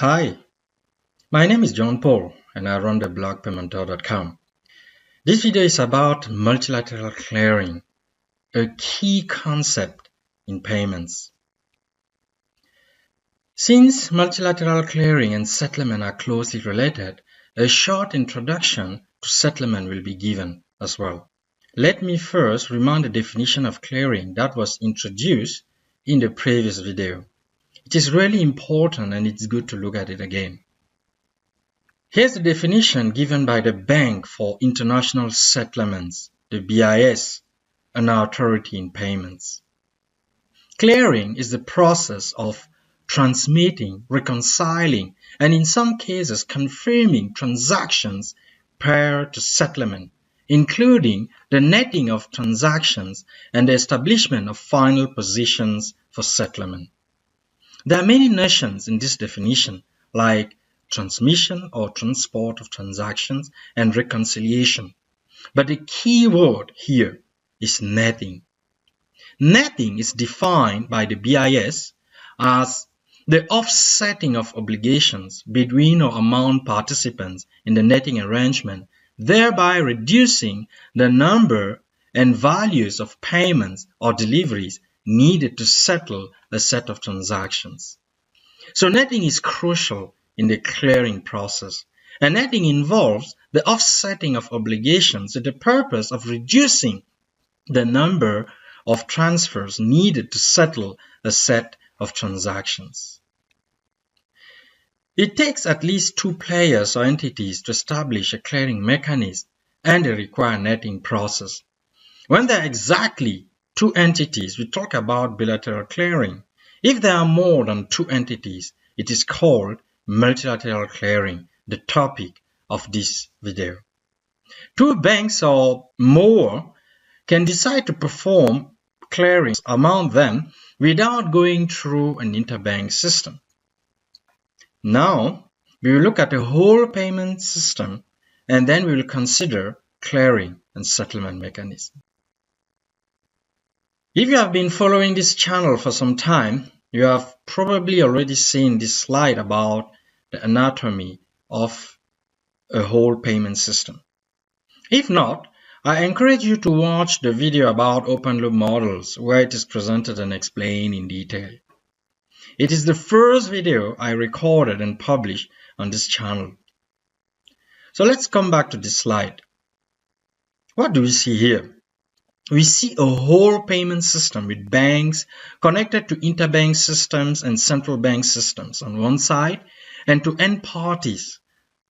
Hi, my name is John Paul and I run the blog paymentor.com. This video is about multilateral clearing, a key concept in payments. Since multilateral clearing and settlement are closely related, a short introduction to settlement will be given as well. Let me first remind the definition of clearing that was introduced in the previous video. It is really important and it's good to look at it again. Here's the definition given by the Bank for International Settlements, the BIS, an authority in payments. Clearing is the process of transmitting, reconciling, and in some cases confirming transactions prior to settlement, including the netting of transactions and the establishment of final positions for settlement. There are many notions in this definition, like transmission or transport of transactions and reconciliation. But the key word here is netting. Netting is defined by the BIS as the offsetting of obligations between or among participants in the netting arrangement, thereby reducing the number and values of payments or deliveries needed to settle a set of transactions. So netting is crucial in the clearing process, and netting involves the offsetting of obligations with the purpose of reducing the number of transfers needed to settle a set of transactions. It takes at least two players or entities to establish a clearing mechanism and the required netting process. When there are exactly two entities, we talk about bilateral clearing. If there are more than two entities, it is called multilateral clearing, the topic of this video. Two banks or more can decide to perform clearing among them without going through an interbank system. Now, we will look at the whole payment system and then we will consider clearing and settlement mechanism. If you have been following this channel for some time, you have probably already seen this slide about the anatomy of a whole payment system. If not, I encourage you to watch the video about open loop models where it is presented and explained in detail. It is the first video I recorded and published on this channel. So let's come back to this slide. What do we see here? We see a whole payment system with banks connected to interbank systems and central bank systems on one side and to end parties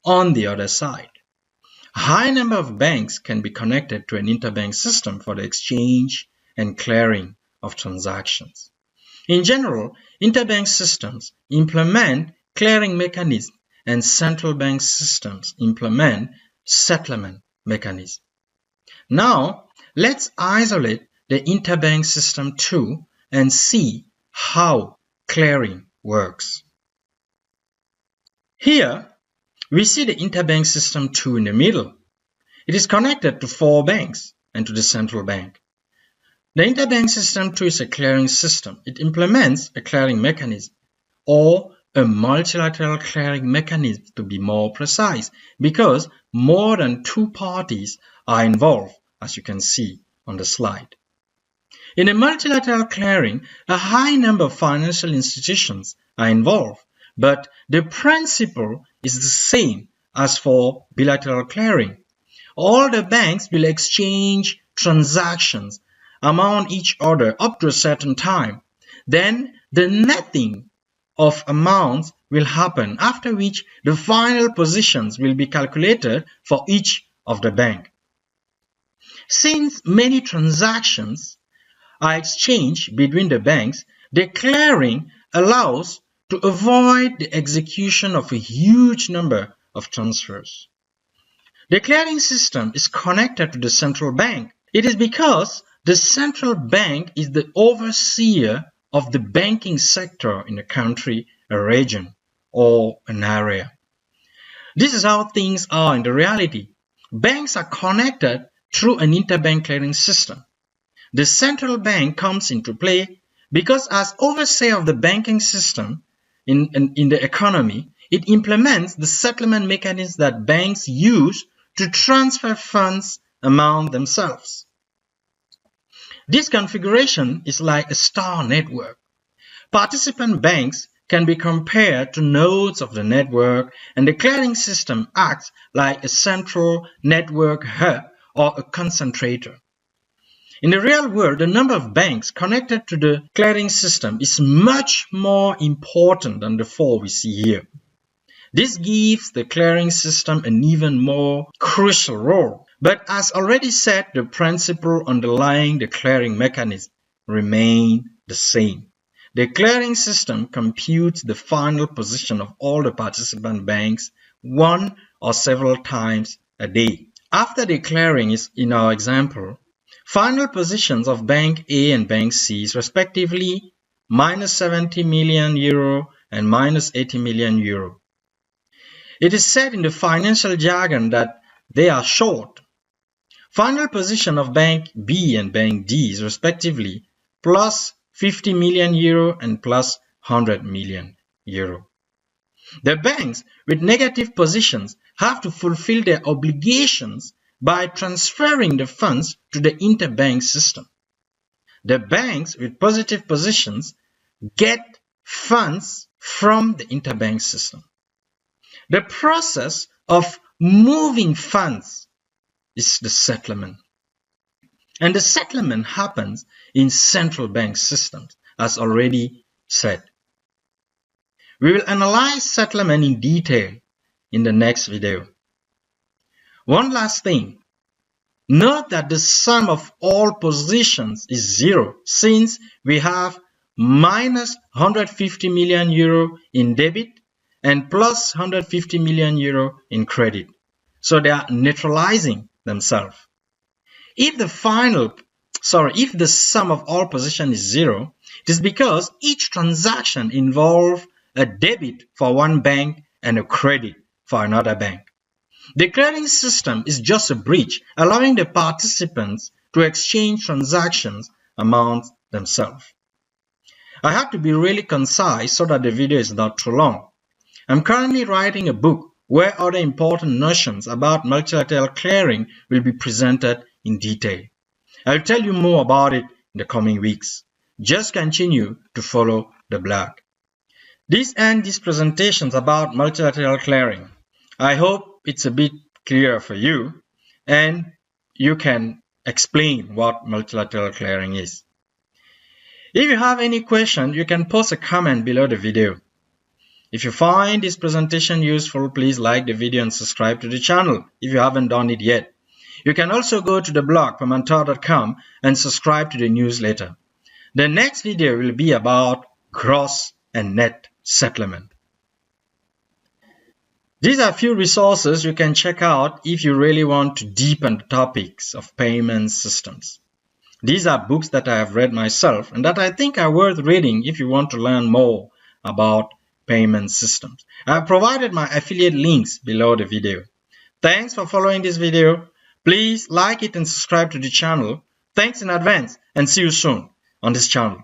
on the other side. A high number of banks can be connected to an interbank system for the exchange and clearing of transactions. In general, interbank systems implement clearing mechanisms and central bank systems implement settlement mechanisms. Now, let's isolate the interbank system too and see how clearing works. Here, we see the interbank system 2 in the middle. It is connected to 4 banks and to the central bank. The interbank system 2 is a clearing system. It implements a clearing mechanism, or a multilateral clearing mechanism to be more precise, because more than 2 parties are involved, as you can see on the slide. In a multilateral clearing, a high number of financial institutions are involved, but the principle is the same as for bilateral clearing. All the banks will exchange transactions among each other up to a certain time. Then the netting of amounts will happen, after which the final positions will be calculated for each of the bank. Since many transactions are exchanged between the banks, the clearing allows to avoid the execution of a huge number of transfers. The clearing system is connected to the central bank. It is because the central bank is the overseer of the banking sector in a country, a region, or an area. This is how things are in the reality. Banks are connected through an interbank clearing system. The central bank comes into play because as overseer of the banking system in the economy, it implements the settlement mechanism that banks use to transfer funds among themselves. This configuration is like a star network. Participant banks can be compared to nodes of the network, and the clearing system acts like a central network hub or a concentrator. In the real world, the number of banks connected to the clearing system is much more important than the 4 we see here. This gives the clearing system an even more crucial role. But as already said, the principle underlying the clearing mechanism remains the same. The clearing system computes the final position of all the participant banks one or several times a day. After the clearing is in our example, final positions of Bank A and Bank C is respectively minus 70 million euro and minus 80 million euro. It is said in the financial jargon that they are short. Final position of Bank B and Bank D is respectively plus 50 million euro and plus 100 million euro. The banks with negative positions have to fulfill their obligations by transferring the funds to the interbank system. The banks with positive positions get funds from the interbank system. The process of moving funds is the settlement. And the settlement happens in central bank systems, as already said. We will analyze settlement in detail in the next video. One last thing. Note that the sum of all positions is 0 since we have minus 150 million euro in debit and plus 150 million euro in credit. So they are neutralizing themselves. If the sum of all positions is 0, it is because each transaction involves a debit for one bank and a credit for another bank. The clearing system is just a bridge allowing the participants to exchange transactions among themselves. I have to be really concise so that the video is not too long. I'm currently writing a book where other important notions about multilateral clearing will be presented in detail. I'll tell you more about it in the coming weeks. Just continue to follow the blog. This ends these presentations about multilateral clearing. I hope it's a bit clearer for you and you can explain what multilateral clearing is. If you have any question, you can post a comment below the video. If you find this presentation useful, please like the video and subscribe to the channel if you haven't done it yet. You can also go to the blog pamantar.com and subscribe to the newsletter. The next video will be about gross and net settlement. These are a few resources you can check out if you really want to deepen the topics of payment systems. These are books that I have read myself and that I think are worth reading if you want to learn more about payment systems. I have provided my affiliate links below the video. Thanks for following this video. Please like it and subscribe to the channel. Thanks in advance and see you soon on this channel.